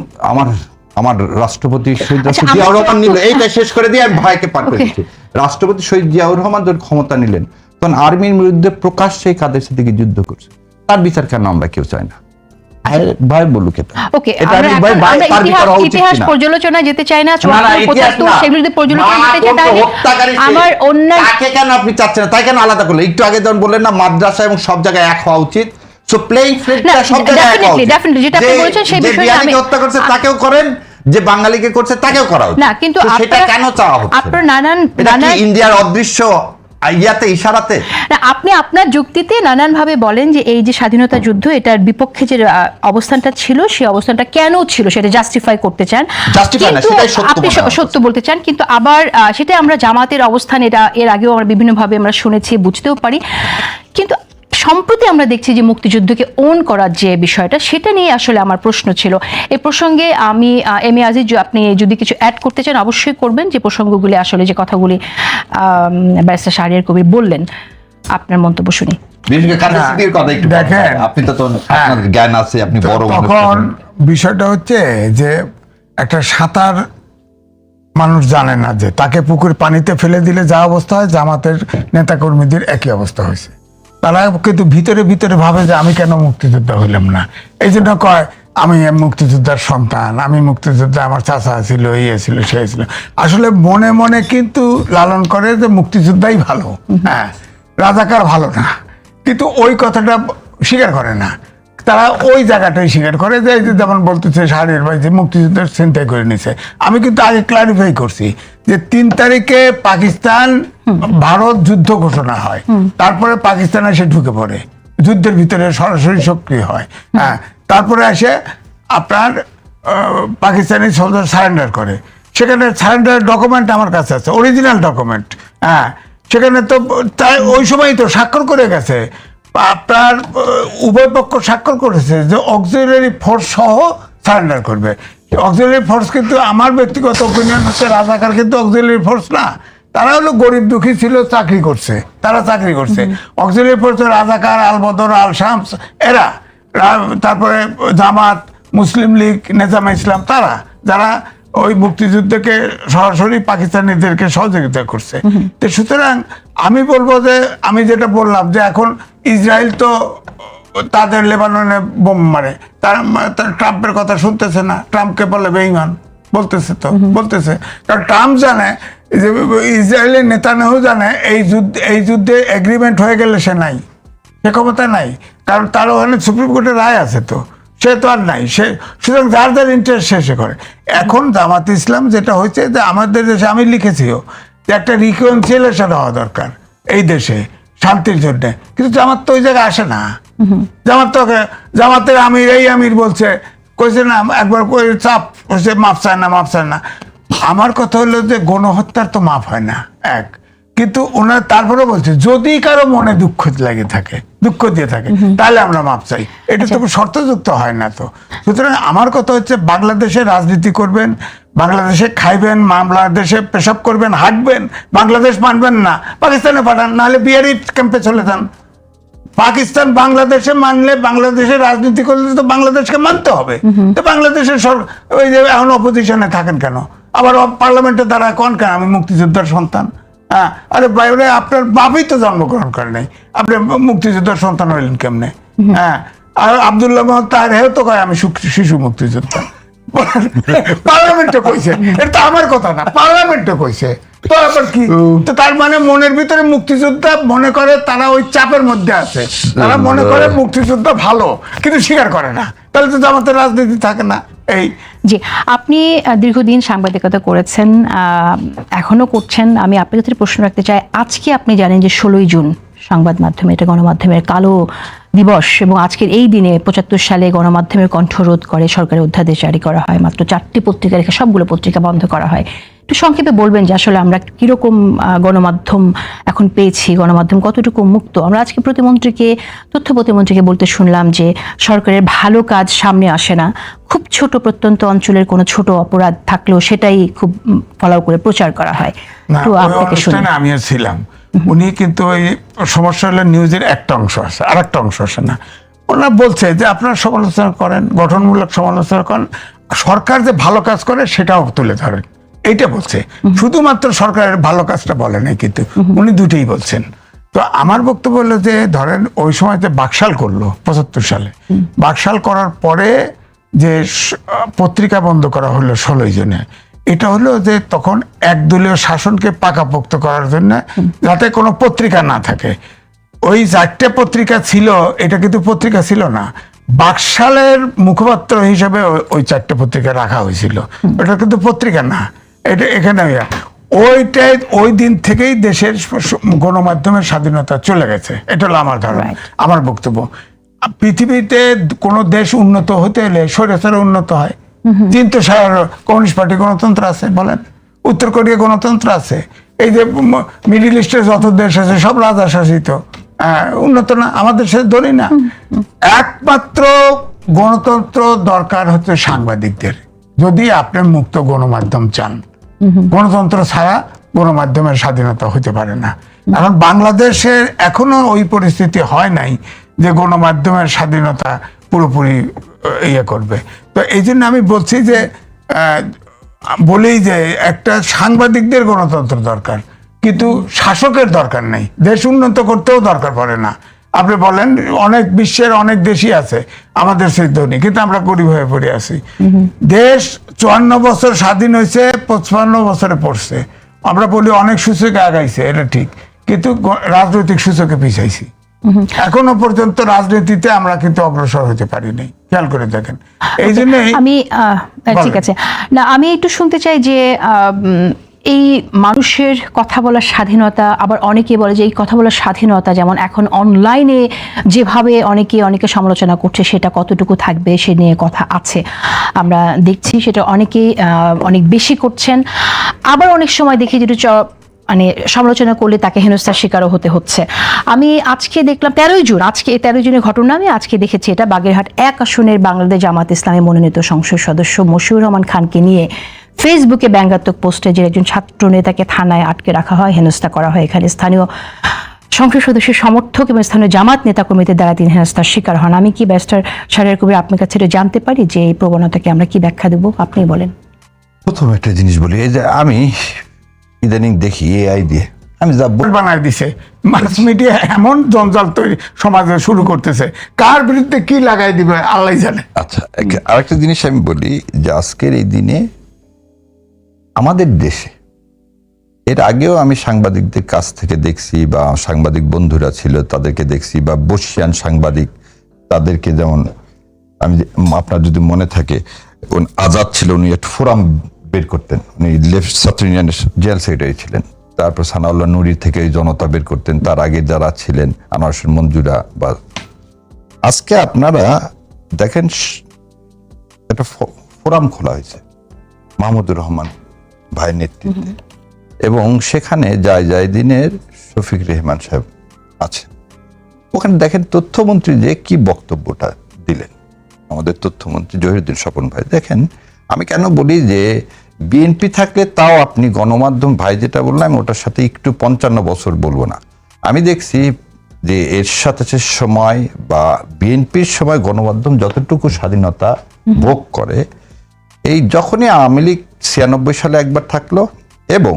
আমার রাষ্ট্রপতি শহীদ জিয়াউর রহমান নিল, এইটা শেষ করে দিয়ে আমি ভাইকে পার করে দিচ্ছি, রাষ্ট্রপতি শহীদ জিয়াউর রহমান যখন ক্ষমতা নিলেন, তখন আর্মির বিরুদ্ধে প্রকাশ্যে কাদের সিদ্দিকী যুদ্ধ করছে, তার বিচার কেন আমরা কেউ চাই না? ভাই বলুক এটা। ওকে, ইতিহাস পর্যালোচনা যেতে চাই না, সেগুলো যদি পর্যালোচনা যেতে চাই, তাহলে আমার অন্য তাকে কেন আপনি চাচ্ছেন না, তাই কেন আলাদা করলেন? একটু আগে যখন বললেন না মাদ্রাসা এবং সব জায়গায় এক হওয়া উচিত, সো প্লেইং ফিল্ডটা সব জায়গায় এক হওয়া উচিত। যেটা আপনি বলেছেন সেই বিষয়ে আমি হত্যা করছে তাকেও করেন, যে বাঙালিকে করছে তাকেও করা উচিত। না, কিন্তু সেটা কেন চাওয়া হচ্ছে? আপনার নানান ইন্ডিয়ার অদৃশ্য ইয়াতে ইশারাতে না, আপনি আপনার যুক্তিতে নানান ভাবে বলেন যে এই যে স্বাধীনতা যুদ্ধ, এটার বিপক্ষে যে অবস্থানটা ছিল, সেই অবস্থানটা কেন ছিল সেটা জাস্টিফাই করতে চান, আপনি সত্য বলতে চান, কিন্তু আবার সেটা আমরা জামাতের অবস্থান, এটা এর আগেও আমরা বিভিন্নভাবে আমরা শুনেছি, বুঝতেও পারি, কিন্তু সম্প্রতি আমরা দেখছি যে মুক্তিযুদ্ধকে ওন করার যে বিষয়টা, সেটা নিয়ে আসলে আমার প্রশ্ন ছিল। এই প্রসঙ্গে আমি এম এ আজিজ, আপনি যদি কিছু অ্যাড করতে চান অবশ্যই করবেন, যে প্রসঙ্গগুলি আসলে যে কথাগুলি ব্যারিস্টার শাহরিয়ার কবির বললেন, আপনার মন্তব্য শুনি। বিশেষ করে কাদের সিদ্দিকীর কথা একটু দেখেন, আপনি তো আপনার জ্ঞান আছে, আপনি বড় মানুষ। তখন বিষয়টা হচ্ছে যে একটা সাঁতার মানুষ জানে না যে তাকে পুকুর পানিতে ফেলে দিলে যা অবস্থা হয়, জামাতের নেতাকর্মীদের একই অবস্থা হয়েছে। তারা কিন্তু ভিতরে ভিতরে ভাবে যে আমি কেন মুক্তিযোদ্ধা হইলাম না, এই জন্য কয় আমি মুক্তিযোদ্ধার সন্তান, আমি মুক্তিযোদ্ধা, আমার চাচা ছিল, ইয়ে ছিল, সে ছিল। আসলে মনে মনে কিন্তু লালন করে যে মুক্তিযোদ্ধাই ভালো, হ্যাঁ, রাজাকার ভালো না, কিন্তু ওই কথাটা স্বীকার করে না। তারা ওই জায়গাটাই স্বীকার করে যে যেমন বলতেছে শাহরিয়ার ভাই যে মুক্তিযুদ্ধের চিন্তাই করে নিছে। আমি কিন্তু আগে ক্লারিফাই করছি যে 3 তারিখে পাকিস্তান ভারত যুদ্ধ ঘোষণা হয়, তারপরে পাকিস্তান এসে ঢুকে পড়ে, যুদ্ধের ভিতরে সরাসরি সক্রিয় হয়, হ্যাঁ, তারপরে এসে আপনার পাকিস্তানি সোলজার সারেন্ডার করে। সেখানে সারেন্ডার ডকুমেন্ট আমার কাছে আছে, অরিজিনাল ডকুমেন্ট, হ্যাঁ, সেখানে তো তাই ওই সময় তো স্বাক্ষর করে গেছে, আপনার উভয় পক্ষ স্বাক্ষর করেছে যে অক্সিলারি ফোর্স সহ সারেন্ডার করবে। অক্সিলারি ফোর্স কিন্তু আমার ব্যক্তিগত ওপিনিয়ন হচ্ছে রাজাকার কিন্তু অক্সিলারি ফোর্স না, তারা হলো গরিব দুঃখী ছিল, চাকরি করছে, তারা চাকরি করছে। অক্সিলারি ফোর্স রাজাকার, আল বদর, আল শামস এরা, তারপরে জামাত, মুসলিম লীগ, নেজামে ইসলাম, তারা যারা ওই মুক্তিযুদ্ধকে সরাসরি পাকিস্তানিদেরকে সহযোগিতা করছে। তো সুতরাং আমি বলবো যে আমি যেটা বললাম যে এখন ইসরায়েল তো তাদের লেবাননে বোম মারে, তারা ট্রাম্পের কথা শুনতেছে না, ট্রাম্পকে বলে বেঈমান, বলতেছে কারণ ট্রাম্প জানে যে ইসরায়েলের নেতানেহু জানে এই যুদ্ধে এগ্রিমেন্ট হয়ে গেলে সে নাই, সে ক্ষমতা নাই, কারণ তার ওখানে সুপ্রিম কোর্টের রায় আছে, তো সে তো আর নাই, সে সুতরাং যার যার ইন্টারেস্ট শেষে করে। এখন জামাত ইসলাম যেটা হয়েছে যে আমাদের দেশে, আমি লিখেছিও যে একটা রিকনসিলিয়েশন হওয়া দরকার এই দেশে শান্তির জন্য, কিন্তু জামাত তো ওই জায়গায় আসে না। জামাতের আমির এই আমির বলছে, কইছে না একবার চাপ হচ্ছে, মাপ চায় না। আমার কথা হলো যে গণহত্যার তো মাপ হয় না, এক, কিন্তু ওনার তারপরে বলছে যদি কারো মনে দুঃখ দিয়ে থাকে তাহলে আমরা মাপ চাই, এটা তো শর্তযুক্ত হয় না। তো সুতরাং আমার কথা হচ্ছে বাংলাদেশে রাজনীতি করবেন, বাংলাদেশে খাইবেন, বাংলাদেশে পেশাব করবেন, হাঁটবেন, বাংলাদেশ মানবেন না, পাকিস্তানে পাঠান, নাহলে বিহারি ক্যাম্পে চলে যান। পাকিস্তান বাংলাদেশে মানলে, বাংলাদেশে রাজনীতি করলে তো বাংলাদেশকে মানতে হবে। তো বাংলাদেশের ওই যে এখন অপোজিশনে থাকেন কেন, আবার পার্লামেন্টে তারা কোন কেন আমি মুক্তিযোদ্ধার সন্তান, হ্যাঁ, আরে বাইরে আপনার বাপই তো জন্মগ্রহণ করেন নাই, আপনি মুক্তিযোদ্ধার সন্তান হইলেন কেমনে? হ্যাঁ, আর আব্দুল্লাহ মোহাম্মদ তাহের তো কয় আমি শিশু মুক্তিযোদ্ধা, পার্লামেন্টে কইছে, এটা তো আমার কথা না, পার্লামেন্টে কইছে। তো আবার কি, তো তার মানে মনের ভিতরে মুক্তিযোদ্ধা মনে করে, তারা ওই চাপের মধ্যে আছে, তারা মনে করে মুক্তিযোদ্ধা ভালো, কিন্তু স্বীকার করে না, তাহলে তো জামাতের রাজনীতি থাকে না। এই জি, আপনি দীর্ঘদিন সাংবাদিকতা করেছেন, এখনো করছেন। আমি আপনার কাছে প্রশ্ন রাখতে চাই, আজকে আপনি জানেন যে 16ই জুন সংবাদ মাধ্যমে, এটা গণমাধ্যমের কালো দিবস, এবং আজকের এই দিনে 75 সালে গণমাধ্যমের কণ্ঠরোধ করে সরকারের অধ্যাদেশ জারি করা হয়, মাত্র 4টি পত্রিকা রেখে সবগুলো পত্রিকা বন্ধ করা হয়। একটু সংক্ষেপে বলবেন যে আসলে আমরা কিরকম গণমাধ্যম এখন পেয়েছি, গণমাধ্যম কতটুকু মুক্ত? আমরা আজকে তথ্য প্রতিমন্ত্রীকে বলতে শুনলাম যে সরকারের ভালো কাজ সামনে আসে না, খুব ছোট প্রত্যন্ত অঞ্চলের কোনো ছোট অপরাধ থাকলেও সেটাই খুব ফলাও করে প্রচার করা হয়। তো আপনাকে শুনে আমিও ছিলাম, উনি কিন্তু ওই সমস্যা হলে নিউজের একটা অংশ আসে, আর একটা অংশ আসে না। ওনারা বলছে যে আপনারা সমালোচনা করেন, গঠনমূলক সমালোচনা করেন, সরকার যে ভালো কাজ করে সেটাও তুলে ধরেন, এইটা বলছে। শুধুমাত্র সরকারের ভালো কাজটা বলে নাই, কিন্তু উনি দুটোই বলছেন। তো আমার বক্তব্য হলো যে ধরেন ওই সময় যে বাকশাল করলো 75 সালে, বাকশাল করার পরে যে পত্রিকা বন্ধ করা হলো 16 জনে, এটা হলো যে তখন একদলীয় শাসনকে পাকাপোক্ত করার জন্য, যাতে কোনো পত্রিকা না থাকে। ওই 4টে পত্রিকা ছিল, এটা কিন্তু পত্রিকা ছিল না, বাকশালের মুখপাত্র হিসেবে ওই 4টে পত্রিকা রাখা হয়েছিল, ওটা কিন্তু পত্রিকা না। এটা এখানে ওইটাই ওই দিন থেকেই দেশের গণমাধ্যমের স্বাধীনতা চলে গেছে, এটা হলো আমার ধারণা, আমার বক্তব্য। পৃথিবীতে কোনো দেশ উন্নত হতে হলে স্বৈরাচার উন্নত হয়। চীন তো কমিউনিস্ট পার্টি গণতন্ত্র আছে, বলেন, উত্তর কোরিয়া গণতন্ত্র আছে, এই যে মিডিল ইস্টের যত দেশ আছে সব রাজা শাসিত, উন্নত না, আমাদের সাথে ধরি না। একমাত্র গণতন্ত্র দরকার হচ্ছে সাংবাদিকদের, যদি আপনি মুক্ত গণমাধ্যম চান। গণতন্ত্র ছাড়া গণমাধ্যমের স্বাধীনতা হতে পারে না। এখন বাংলাদেশের এখনো ওই পরিস্থিতি হয় নাই যে গণমাধ্যমের স্বাধীনতা পুরোপুরি ইয়ে করবে। তো এই জন্য আমি বলছি যে বলি যে একটা সাংবাদিকদের গণতন্ত্র দরকার, কিন্তু শাসকের দরকার নেই। দেশ উন্নত করতেও দরকার পড়ে না। আপনি বলেন অনেক বিশ্বের অনেক দেশই আছে আমাদের সেই ধনী, কিন্তু আমরা গরিব হয়ে পড়ে আছি। দেশ 54 বছর স্বাধীন হয়েছে, 55 বছরে পড়ছে। আমরা বলি অনেক সূচকে আগাইছে, এটা ঠিক, কিন্তু রাজনৈতিক সূচকে পিছাইছি। এখনো পর্যন্ত রাজনীতিতে আমরা কিন্তু অগ্রসর হতে পারিনি, খেয়াল করে দেখেন। এই জন্য আমি ঠিক আছে না, আমি একটু শুনতে চাই যে এই মানুষের কথা বলার স্বাধীনতা, আবার অনেকে বলে যে এই কথা বলার স্বাধীনতা যেমন এখন অনলাইনে যেভাবে অনেকে সমালোচনা করছে সেটা কতটুকু থাকবে সে নিয়ে কথা আছে। আমরা দেখছি সেটা অনেকেই অনেক বেশি করছেন, আবার অনেক সময় দেখি যেটা মানে সমালোচনা করলে তাকে হেনস্থার শিকারও হতে হচ্ছে। আমি আজকে দেখলাম 13 জুন, আজকে 13 জুনের ঘটনা আমি আজকে দেখেছি, এটা বাগেরহাট 1 আসনের বাংলাদেশ জামাত ইসলামী মনোনীত সংসদ সদস্য মশিউর রহমান খানকে নিয়ে ফেসবুকে ব্যঙ্গাত্মক পোস্টে যে একজন ছাত্র নেতাকে থানায় আটকে রাখা হয়, হেনস্থা করা হয়। এখানে স্থানীয় সংসদ সদস্যের সমর্থক এবং স্থানীয় জামাত নেতাকর্মীদের দ্বারা তিনি হেনস্থার শিকার হন। আমি কি ব্যারিস্টার শাহরিয়ার কবির আপনার কাছে জানতে পারি যে এই প্রবণতাকে আমরা কি ব্যাখ্যা দেব, আপনি বলেন। প্রথম একটা জিনিস বলি, এই যে আমি ইদানিং দেখি এআই দিয়ে আমি যা বানায় দিছে, মাস মিডিয়া এমন জঞ্জাল তৈরি সমাজে শুরু করতেছে, কার বিরুদ্ধে কি লাগাই দিবে আল্লাহ জানে। আচ্ছা, আরেকটা জিনিস আমি বলি যে আজকের এই দিনে আমাদের দেশে, এর আগেও আমি সাংবাদিকদের কাছ থেকে দেখছি বা সাংবাদিক বন্ধুরা ছিল তাদেরকে দেখছি, বা বর্ষিয়ান সাংবাদিক তাদেরকে, যেমন আমি আপনার যদি মনে থাকে আজাদ ছিল, উনি একটা ফোরাম বের করতেন, উনি লেফট ছাত্র ইউনিয়নের জেনারেল সেক্রেটারি ছিলেন। তারপর সানাউল্লাহ নুরির থেকে জনতা বের করতেন, তার আগে যারা ছিলেন আনোয়ার হোসেন মঞ্জুরা। বা আজকে আপনারা দেখেন একটা ফোরাম খোলা হয়েছে মাহমুদুর রহমান ভাইয়ের নেতৃত্বে, এবং সেখানে জায়দিনের শফিক রেহমান সাহেব আছেন। ওখানে দেখেন তথ্যমন্ত্রী যে কি বক্তব্যটা দিলেন, আমাদের তথ্যমন্ত্রী জহিরুদ্দিন স্বপন ভাই। দেখেন, আমি কেন বলি যে বিএনপি থাকলে তাও আপনি গণমাধ্যম, ভাই যেটা বললাম ওটার সাথে একটু 55 বছর বলবো না, আমি দেখছি যে এর সাথে সময় বা বিএনপির সময় গণমাধ্যম যতটুকু স্বাধীনতা ভোগ করে, এই যখনই আওয়ামী লীগ 96 সালে একবার থাকলো এবং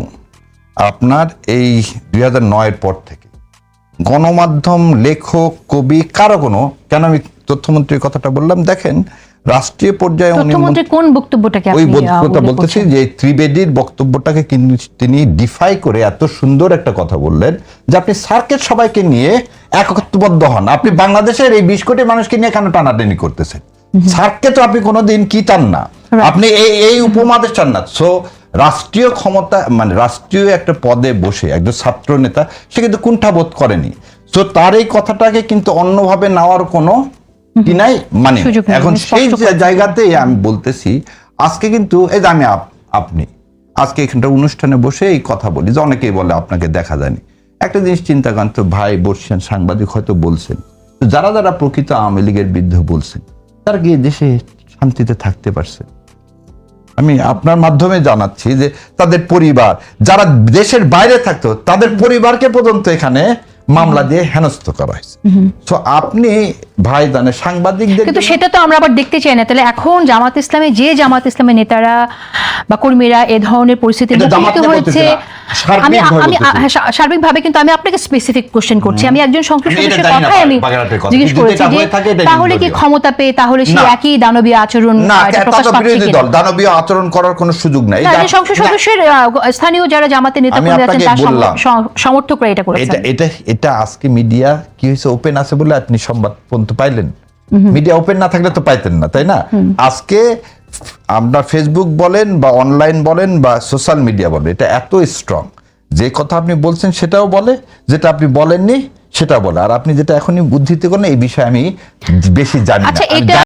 আপনার এই 2009-এর পর থেকে গণমাধ্যম, লেখক, কবি কারো কোনো, কেন আমি তথ্যমন্ত্রীর কথাটা বললাম, দেখেন রাষ্ট্রীয় পর্যায়ে কোন বক্তব্যটাকে ওই বক্তব্যটা বলতেছি যে ত্রিবেদীর বক্তব্যটাকে কিন্তু তিনি ডিফাই করে এত সুন্দর একটা কথা বললেন যে আপনি সার্কেট সবাইকে নিয়ে একত্রবদ্ধ হন, আপনি বাংলাদেশের এই 20 কোটি মানুষকে নিয়ে কেন টানাটানি করতেছেন? সার্কে তো আপনি কোনোদিন কি চান না, আপনি এই উপমাদেশ চান না। সো রাষ্ট্রীয় ক্ষমতা, মানে রাষ্ট্রীয় একটা পদে বসে একজন ছাত্র নেতা, সে কিন্তু কুণ্ঠাবোধ করেনি। সো তার এই কথাটাকে কিন্তু অন্যভাবে নেওয়ার কোনো কি নাই, মানে এখন সেই জায়গাতে আমি বলতেছি আজকে কিন্তু এই যে আমি আপনি আজকে এখানটা অনুষ্ঠানে বসে এই কথা বলি যে অনেকেই বলে আপনাকে দেখা যায়নি। একটা জিনিস চিন্তা করেন তো ভাই, বর্ষিয়ান সাংবাদিক হয়তো বলছেন, যারা যারা প্রকৃত আওয়ামী লীগের বিরুদ্ধে বলছেন তারা গিয়ে দেশে শান্তিতে থাকতে পারছে। আমি আপনার মাধ্যমে জানাচ্ছি যে তাদের পরিবার যারা দেশের বাইরে থাকতো তাদের পরিবারকে পর্যন্ত এখানে মামলা দিয়ে হেনস্থ করা হয়েছে। তো আপনি ভাই জানেন সাংবাদিকদের, কিন্তু সেটা তো আমরা আবার দেখতে চাই না। তাহলে এখন জামাত ইসলামের নেতারা বা কর্মীরা এ ধরনের পরিস্থিতি হয়েছে, আমি সার্বিকভাবে, কিন্তু আমি আপনাকে স্পেসিফিক কোশ্চেন করছি। আমি একজন সংসদ সদস্যের কথাই আমি জিজ্ঞেস করেছি যে তাহলে কি ক্ষমতা পেয়ে তাহলে সেই একই দানবীয় আচরণ প্রকাশ পাচ্ছে কিনা? দানবীয় আচরণ করার কোনো সুযোগ নাই। সংসদ সদস্যের স্থানীয় যারা জামাতের নেতা কর্মী আছেন তার সমর্থকরা এটা করেছেন। এটা আজকে মিডিয়া কি হয়েছে, ওপেন আছে বলে আপনি সংবাদ পর্যন্ত পাইলেন। মিডিয়া ওপেন না থাকলে তো পাইতেন না, তাই না? আজকে আপনার ফেসবুক বলেন বা অনলাইন বলেন বা সোশ্যাল মিডিয়া বলেন, এটা এত স্ট্রং, যে কথা আপনি বলছেন সেটাও বলে, যেটা আপনি বলেননি সেটা বলে। আর আপনি যেটা এখনই উদ্ধৃতি করেন এই বিষয়ে আমি বেশি জানি না।